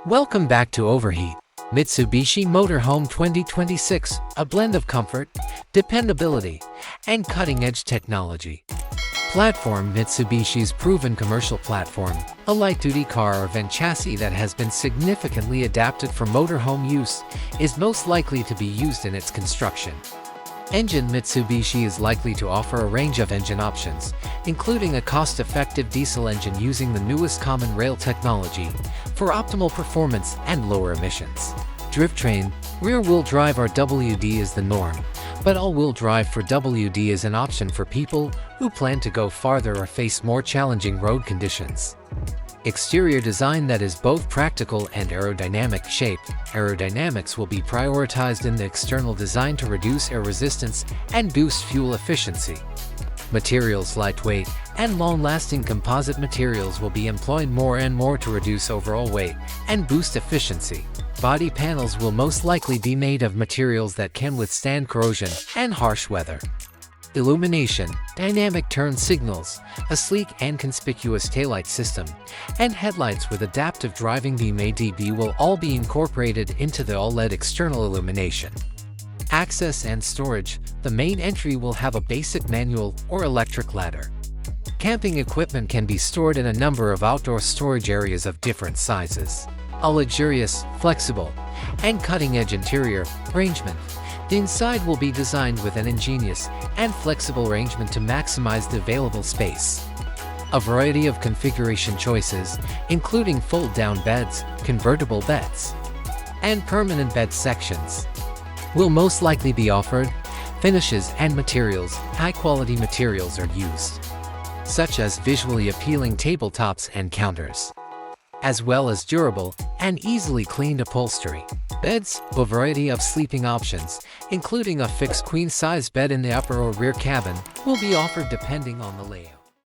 Welcome back to Overheat. Mitsubishi Motorhome 2026, a blend of comfort, dependability, and cutting-edge technology. Platform: Mitsubishi's proven commercial platform, a light-duty car or van chassis that has been significantly adapted for motorhome use, is most likely to be used in its construction. Engine: Mitsubishi is likely to offer a range of engine options, including a cost-effective diesel engine using the newest common rail technology for optimal performance and lower emissions. Drivetrain: rear-wheel drive or WD is the norm, but all-wheel drive for WD is an option for people who plan to go farther or face more challenging road conditions. Exterior design that is both practical and aerodynamic shape. Aerodynamics will be prioritized in the external design to reduce air resistance and boost fuel efficiency. Materials: lightweight and long-lasting composite materials will be employed more and more to reduce overall weight and boost efficiency. Body panels will most likely be made of materials that can withstand corrosion and harsh weather. Illumination: dynamic turn signals, a sleek and conspicuous taillight system, and headlights with adaptive driving (ADB) will all be incorporated into the all-LED external illumination. Access and storage: the main entry will have a basic manual or electric ladder. Camping equipment can be stored in a number of outdoor storage areas of different sizes. A luxurious, flexible, and cutting-edge interior arrangement. The inside will be designed with an ingenious and flexible arrangement to maximize the available space. A variety of configuration choices, including fold-down beds, convertible beds, and permanent bed sections, will most likely be offered. Finishes and materials: high-quality materials are used, such as visually appealing tabletops and counters, as well as durable and easily cleaned upholstery. Beds: a variety of sleeping options, including a fixed queen-size bed in the upper or rear cabin, will be offered depending on the layout.